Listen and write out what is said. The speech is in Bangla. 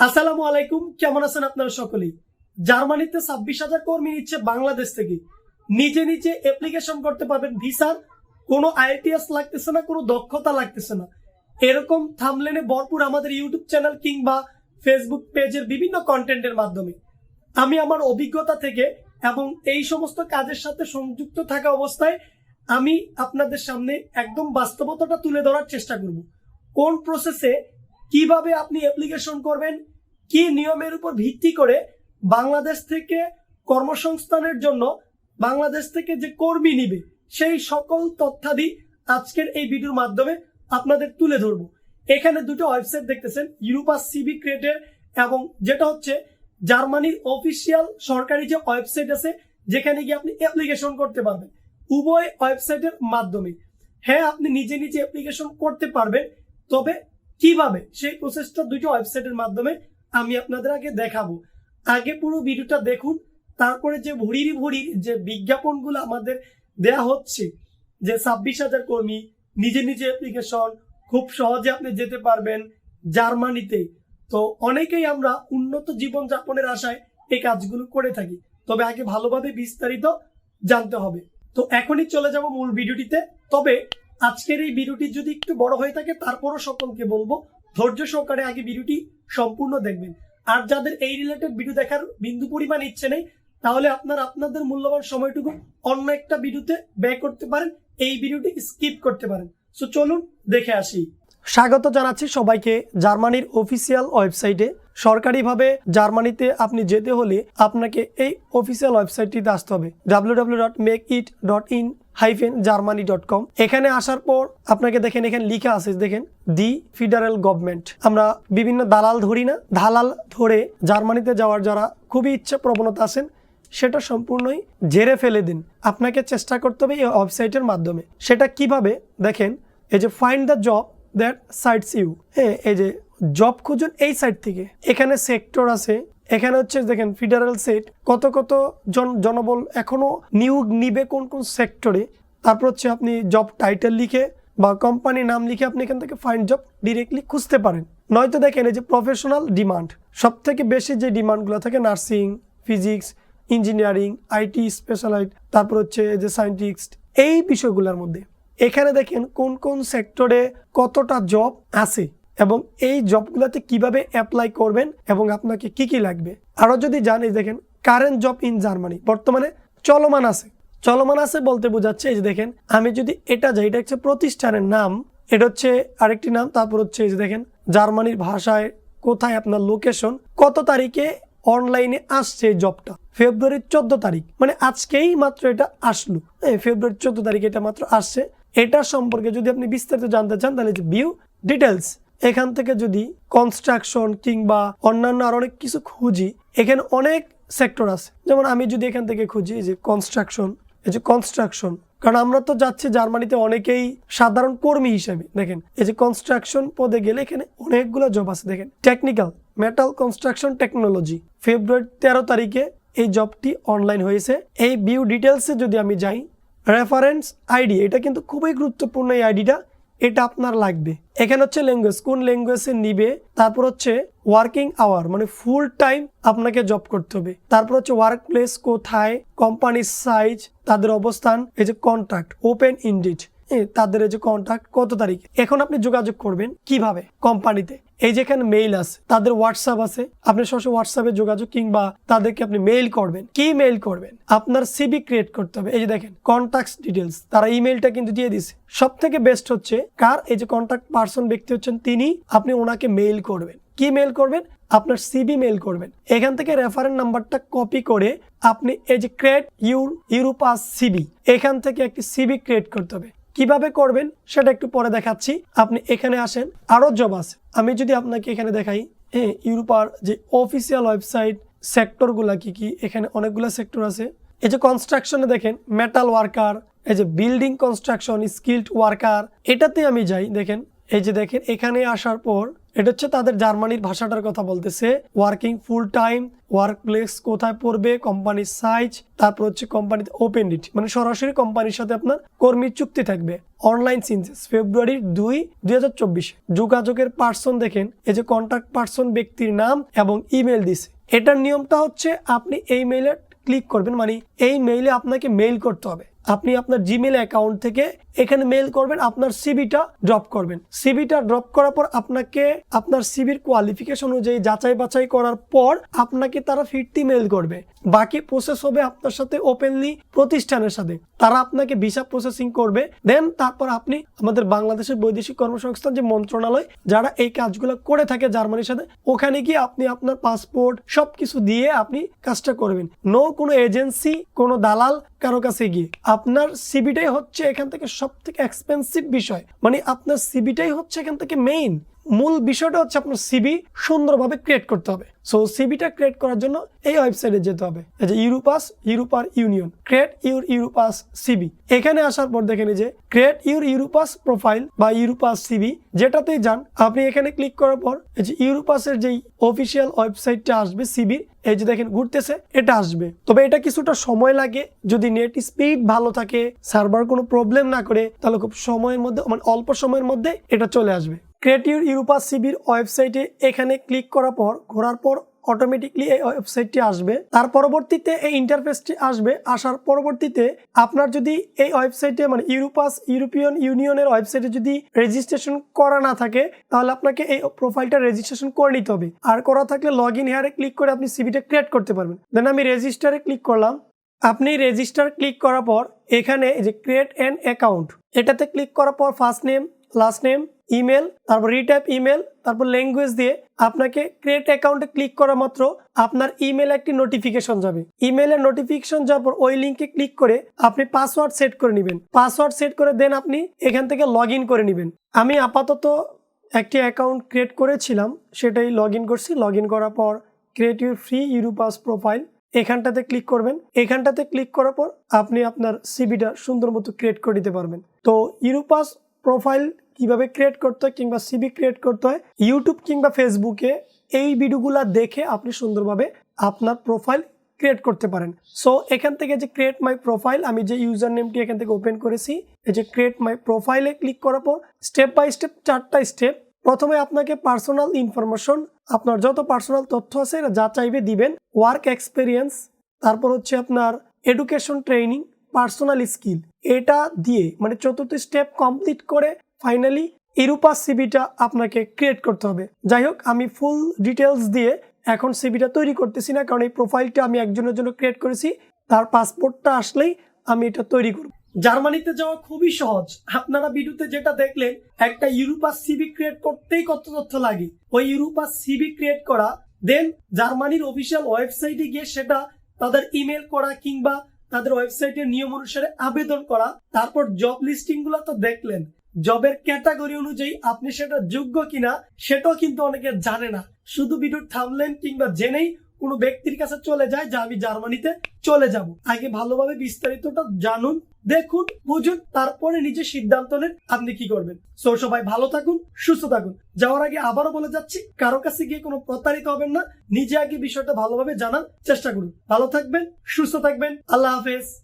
আসসালামু আলাইকুম, কেমন আছেন আপনারা সকলেই। জার্মানিতে 26,000 কর্মী নিচ্ছে বাংলাদেশ থেকে। নিজে নিজে অ্যাপ্লিকেশন করতে পারবেন ভিসার, কোনো আইএলটিএস লাগতেছে না, কোনো দক্ষতা লাগতেছে না। এরকম থাম্বনেলে ভরপুর আমাদের ইউটিউব চ্যানেল কিংবা ফেসবুক পেজের বিভিন্ন কন্টেন্টের মাধ্যমে আমি আমার অভিজ্ঞতা থেকে এবং এই সমস্ত কাজের সাথে সংযুক্ত থাকা অবস্থায় আমি আপনাদের সামনে একদম বাস্তবতাটা তুলে ধরার চেষ্টা করব। কোন প্রসেসে কিভাবে আপনি অ্যাপ্লিকেশন করবেন, কি নিয়মের উপর ভিত্তি করে বাংলাদেশ থেকে কর্মসংস্থানের জন্য বাংলাদেশ থেকে যে কর্মী নিবে সেই সকল তথ্যাদি আজকের এই ভিডিওর মাধ্যমে আপনাদের তুলে ধরবো। এখানে দুটো ওয়েবসাইট দেখতেছেন, ইউরোপা সিবি ক্রিয়েটের এবং যেটা হচ্ছে জার্মানির অফিসিয়াল সরকারি যে ওয়েবসাইট আছে যেখানে গিয়ে আপনি অ্যাপ্লিকেশন করতে পারবেন। উভয় ওয়েবসাইটের মাধ্যমে হ্যাঁ আপনি নিজে নিজে অ্যাপ্লিকেশন করতে পারবেন, তবে কিভাবে সেই প্রসেসটা দুটো ওয়েবসাইটের মাধ্যমে আমি আপনাদের আগে দেখাবো। আগে পুরো ভিডিওটা দেখুন, তারপরে যে ভুড়ির যে বিজ্ঞাপনগুলো আমাদের দেয়া হচ্ছে যে 26,000 কর্মী, নিজে নিজে অ্যাপ্লিকেশন, খুব সহজে আপনি যেতে পারবেন জার্মানিতে। তো অনেকেই আমরা উন্নত জীবন যাপনের আশায় এই কাজগুলো করে থাকি, তবে আগে ভালোভাবে বিস্তারিত জানতে হবে। তো এখনই চলে যাব মূল ভিডিওটিতে। তবে আজকের এই ভিডিওটি যদি একটু বড় হয়ে থাকে তারপরও সকলকে বলবো ধৈর্য সহকারে আগে ভিডিওটি সম্পূর্ণ দেখবেন। আর যাদের এই রিলেটেড ভিডিও দেখার বিন্দু পরিমাণ ইচ্ছে নেই, তাহলে আপনাদের মূল্যবান সময়টুকু অন্য একটা ভিডিওতে ব্যয় করতে পারেন, এই ভিডিওটি স্কিপ করতে পারেন। সো চলুন দেখে আসি। স্বাগত জানাচ্ছি সবাইকে জার্মানির অফিসিয়াল ওয়েবসাইটে। সরকারিভাবে জার্মানিতে আপনি যেতে হলে আপনাকে এই অফিসিয়াল ওয়েবসাইটটিতে আসতে হবে, www.makeit.in-germany.com। এখানে আসার পর আপনাকে দেখেন এখানে লিখা আছে, দেখেন দি ফেডারেল গভর্নমেন্ট। আমরা বিভিন্ন দালাল ধরি না, দালাল ধরে জার্মানিতে যাওয়ার যারা খুবই ইচ্ছা প্রবণতা আছেন সেটা সম্পূর্ণই ঝেড়ে ফেলে দিন। আপনাকে চেষ্টা করতে হবে এই ওয়েবসাইটের মাধ্যমে। সেটা কিভাবে দেখেন, এই যে find the job that suits you, হ্যাঁ এই যে জব খুঁজুন এই সাইট থেকে। এখানে সেক্টর আছে, এখানে হচ্ছে দেখেন ফেডারেল সেট, কত জনবল এখনো নিয়োগ নিবে কোন কোন সেক্টরে। তারপর হচ্ছে আপনি জব টাইটেল লিখে বা কোম্পানি নাম লিখে আপনি এখান থেকে ফাইন্ড জব ডিরেক্টলি খুঁজতে পারেন। নয়তো দেখেন এই যে প্রফেশনাল ডিমান্ড, সব থেকে বেশি যে ডিমান্ডগুলো থাকে নার্সিং, ফিজিক্স, ইঞ্জিনিয়ারিং, আইটি স্পেশালাইট, তারপর হচ্ছে যে সায়েন্টিস্ট, এই বিষয়গুলোর মধ্যে এখানে দেখেন কোন কোন সেক্টরে কতটা জব আছে এবং এই জবগুলোতে কিভাবে অ্যাপ্লাই করবেন এবং আপনাকে কি কি লাগবে। আরো যদি জানি দেখেন কারেন্ট জব ইন জার্মানি, বর্তমানে চলমান আছে বলতে বোঝাচ্ছে এই যে দেখেন আমি যদি এটা যাই, এটা হচ্ছে প্রতিষ্ঠানের নাম, এটা হচ্ছে আরেকটি নাম, তারপর হচ্ছে এই যে দেখেন জার্মানির ভাষায় কোথায় আপনার লোকেশন, কত তারিখে অনলাইনে আসছে জবটা, ফেব্রুয়ারির 14 তারিখ, মানে আজকেই মাত্র এটা আসলো, ফেব্রুয়ারির 14 তারিখে এটা মাত্র আসছে। এটা সম্পর্কে যদি আপনি বিস্তারিত জানতে চান তাহলে ভিউ ডিটেলস, এখান থেকে যদি কনস্ট্রাকশন কিংবা অন্যান্য আর অনেক কিছু খুঁজি, এখানে অনেক সেক্টর আছে। যেমন আমি যদি এখান থেকে খুঁজি এই যে কনস্ট্রাকশন, কারণ আমরা তো যাচ্ছি জার্মানিতে অনেকেই সাধারণ কর্মী হিসেবে। দেখেন এই যে কনস্ট্রাকশন পদে গেলে এখানে অনেকগুলো জব আছে। দেখেন টেকনিক্যাল মেটাল কনস্ট্রাকশন টেকনোলজি, ফেব্রুয়ারি 13 তারিখে এই জবটি অনলাইন হয়েছে। এই ভিউ ডিটেলসে যদি আমি যাই, রেফারেন্স আইডি, এটা কিন্তু খুবই গুরুত্বপূর্ণ, এই আইডিটা এটা আপনার লাগবে। এখানে হচ্ছে ল্যাঙ্গুয়েজ, কোন ল্যাঙ্গুয়েজে নিবে, তারপর হচ্ছে ওয়ার্কিং আওয়ার, মানে ফুল টাইম আপনাকে জব করতে হবে, তারপর হচ্ছে ওয়ার্ক প্লেস কোথায়, কোম্পানির সাইজ, তাদের অবস্থান, এই যে কন্ট্রাক্ট ওপেন ইনডিড, তাদের এই যে কন্ট্রাক্ট কত তারিখে। এখন আপনি যোগাযোগ করবেন কিভাবে কোম্পানিতে, এই যেখানে মেইল আছে, তাদের হোয়াটসঅ্যাপ আছে, আপনি সরাসরি হোয়াটসঅ্যাপে যোগাযোগ কিংবা তাদেরকে আপনি মেইল করবেন। কি মেইল করবেন, আপনার সিভি ক্রিয়েট করতে হবে। এই যে দেখেন কন্ট্যাক্ট ডিটেলস, তারা ইমেইলটা কিন্তু দিয়ে দিছে। সব থেকে বেস্ট হচ্ছে কার, এই যে কন্ট্যাক্ট পার্সন ব্যক্তি হচ্ছেন তিনি, আপনি ওনাকে মেইল করবেন। কি মেইল করবেন, আপনার সিভি মেইল করবেন। এখান থেকে রেফারেন্স নাম্বারটা কপি করে আপনি এই যে ক্রিয়েট ইউরোপা সিভি, এখান থেকে একটি সিভি ক্রিয়েট করতে হবে। কিভাবে করবেন সেটা একটু পরে দেখাচ্ছি। আপনি এখানে আসেন, আরো জব আছে। আমি যদি আপনাকে এখানে দেখাই, ইউরোপার যে অফিসিয়াল ওয়েবসাইট, সেক্টরগুলা কি কি, এখানে অনেকগুলো সেক্টর আছে। এই যে কনস্ট্রাকশনে দেখেন মেটাল ওয়ার্কার, এই যে বিল্ডিং কনস্ট্রাকশন, স্কিলড ওয়ার্কার, এটাতে আমি যাই। দেখেন এই যে দেখেন এখানে আসার পর এটা হচ্ছে তাদের জার্মানির ভাষাটার কথা বলতেছে। Working full time, work place কোথায় পড়বে, কোম্পানির সাইজ, তারপর হচ্ছে কোম্পানিতে ওপেন ডিট মানে সরাসরি কোম্পানির সাথে আপনার কর্মীর চুক্তি থাকবে। অনলাইন সিনসেস ফেব্রুয়ারি 2, 2024। যোগাযোগের পার্সন দেখেন এই যে কন্ট্যাক্ট পার্সন ব্যক্তির নাম এবং ইমেল দিছে। এটার নিয়মটা হচ্ছে আপনি এই মেইলে ক্লিক করবেন, মানে এই মেইলে আপনাকে মেইল করতে হবে। আপনি আপনার জিমেল অ্যাকাউন্ট থেকে এখানে মেইল করবেন, আপনার সিভিটা ড্রপ করবেন। সিভিটা ড্রপ করার পর আপনাকে আপনার সিভির কোয়ালিফিকেশন অনুযায়ী যাচাই বাছাই করার পর আপনাকে তারা ফিরতি মেইল করবে। বাকি প্রসেস হবে আপনার সাথে ওপেনলি প্রতিষ্ঠানের সাথে, তারা আপনাকে ভিসা প্রসেসিং করবে। দেন তারপর আপনি আমাদের বাংলাদেশের বৈদেশিক কর্মসংস্থান যে মন্ত্রণালয় যারা এই কাজগুলো করে থাকে জার্মানির সাথে, ওখানে গিয়ে আপনি আপনার পাসপোর্ট সবকিছু দিয়ে আপনি কাজটা করবেন। নো কোনো এজেন্সি, কোনো দালাল কারো কাছে গিয়ে। আপনার সিভিটাই হচ্ছে এখান থেকে সব থেকে এক্সপেন্সিভ বিষয়, মানে আপনার সিভিটাই হচ্ছে এখান থেকে মেইন মূল বিষয়টা হচ্ছে আপনার সিভি সুন্দরভাবে ক্রিয়েট করতে হবে। সো সিভিটা ক্রিয়েট করার জন্য এই ওয়েবসাইটে যেতে হবে, এই যে ইউরোপার union, create your Europass CV. এখানে আসার পর দেখেন যে ক্রিয়েট ইউর ইউরোপাস প্রোফাইল বা ইউরোপাস সিভি, যেটাতেই যান আপনি এখানে ক্লিক করার পর এই যে ইউরোপাসের যেই অফিসিয়াল ওয়েবসাইটটা আসবে সিভির, এই যে দেখেন ঘুরতেছে, এটা আসবে। তবে এটা কিছুটা সময় লাগে, যদি নেট স্পিড ভালো থাকে, সার্ভার কোনো প্রবলেম না করে, তাহলে খুব সময়ের মধ্যে মানে অল্প সময়ের মধ্যে এটা চলে আসবে। ক্রিয়েট ইউর ইউরোপাস সিভির ওয়েবসাইটে এখানে ক্লিক করার পর ঘোরার পর অটোমেটিকলি এই ওয়েবসাইটটি আসবে। তার পরবর্তীতে এই ইন্টারফেসটি আসবে। আসার পরবর্তীতে আপনার যদি এই ওয়েবসাইটে মানে ইউরোপিয়ান ইউনিয়নের ওয়েবসাইটে যদি রেজিস্ট্রেশন করা না থাকে, তাহলে আপনাকে এই প্রোফাইলটা রেজিস্ট্রেশন করে নিতে হবে। আর করা থাকলে লগ ইন হেয়ারে ক্লিক করে আপনি সিভিটা ক্রিয়েট করতে পারবেন। দেন আমি রেজিস্টারে ক্লিক করলাম। আপনি রেজিস্টার ক্লিক করার পর এখানে যে ক্রিয়েট অ্যান অ্যাকাউন্ট, এটাতে ক্লিক করার পর first name, last name, email, তারপর রিটাইপ ইমেল, তারপর ল্যাঙ্গুয়েজ দিয়ে আপনাকে ক্রিয়েট অ্যাকাউন্টে ক্লিক করা মাত্র আপনার ইমেল একটি নোটিফিকেশন যাবে। ইমেলের নোটিফিকেশন যাওয়ার পর ওই লিঙ্কে ক্লিক করে আপনি পাসওয়ার্ড সেট করে নেবেন। পাসওয়ার্ড সেট করে দেন আপনি এখান থেকে লগ ইন করে নেবেন। আমি আপাতত একটি অ্যাকাউন্ট ক্রিয়েট করেছিলাম, সেটাই লগ ইন করছি। লগ ইন করার পর create your free Europass profile এখানটাতে ক্লিক করবেন। এখানটাতে ক্লিক করার পর আপনি আপনার সিভিটা সুন্দর মতো ক্রিয়েট করে দিতে পারবেন। তো ইউরোপাস প্রোফাইল কিভাবে ক্রিয়েট করতে হয় কিংবা সিভি ক্রিয়েট করতে হয়, ইউটিউব কিংবা ফেসবুকে এই ভিডিওগুলো দেখে আপনি সুন্দরভাবে আপনার প্রোফাইল ক্রিয়েট করতে পারেন। সো এখান থেকে যে ক্রিয়েট মাই প্রোফাইল, আমি যে ইউজার নেমটি এখান থেকে ওপেন করেছি, এই যে ক্রিয়েট মাই প্রোফাইলে ক্লিক করার পর স্টেপ বাই স্টেপ 4টা স্টেপ। প্রথমে আপনাকে পার্সোনাল ইনফরমেশন, আপনার যত পার্সোনাল তথ্য আছে এটা যা চাইবে দিবেন। ওয়ার্ক এক্সপিরিয়েন্স, তারপর হচ্ছে আপনার এডুকেশন ট্রেনিং, পার্সোনাল স্কিল, এটা দিয়ে মানে 4th স্টেপ কমপ্লিট করে ফাইনালি ইউরোপাস সিভিটা আপনাকে ক্রিয়েট করতে হবে। যাই হোক, আমি ফুল ডিটেলস দিয়ে এখন সিভিটা তৈরি করতেছি না, কারণ এই প্রোফাইলটা আমি একজনের জন্য ক্রিয়েট করেছি, তার পাসপোর্টটা আসলেই আমি এটা তৈরি করব। জার্মানিতে যাওয়া খুবই সহজ। আপনারা ভিডিওতে যেটা দেখলেন, একটা ইউরোপাস সিভি ক্রিয়েট করতেই কত তথ্য লাগে। ওই ইউরোপাস সিভি ক্রিয়েট করা, দেন জার্মানির অফিসিয়াল ওয়েবসাইটে গিয়ে সেটা তাদের ইমেল করা কিংবা তাদের ওয়েবসাইটের নিয়ম অনুসারে আবেদন করা, তারপর জব লিস্টিং গুলো তো দেখলেন, জবের ক্যাটাগরি অনুযায়ী আপনি সেটা যোগ্য কিনা সেটাও কিন্তু অনেকে জানে না। শুধু ভিডিওর থাম্বনেল কিংবা জেনেই কোনো ব্যক্তির কাছে চলে যায় যে আমি জার্মানিতে চলে যাব। আগে ভালোভাবে বিস্তারিতটা জানুন, দেখুন, বুঝুন, তারপরে নিজে সিদ্ধান্ত নেন আপনি কি করবেন। সো সবাই ভালো থাকুন, সুস্থ থাকুন। যাওয়ার আগে আবারও বলে যাচ্ছি, কারো কাছে গিয়ে কোনো প্রতারিত হবেন না, নিজে আগে বিষয়টা ভালোভাবে জানার চেষ্টা করুন। ভালো থাকবেন, সুস্থ থাকবেন, আল্লাহ হাফেজ।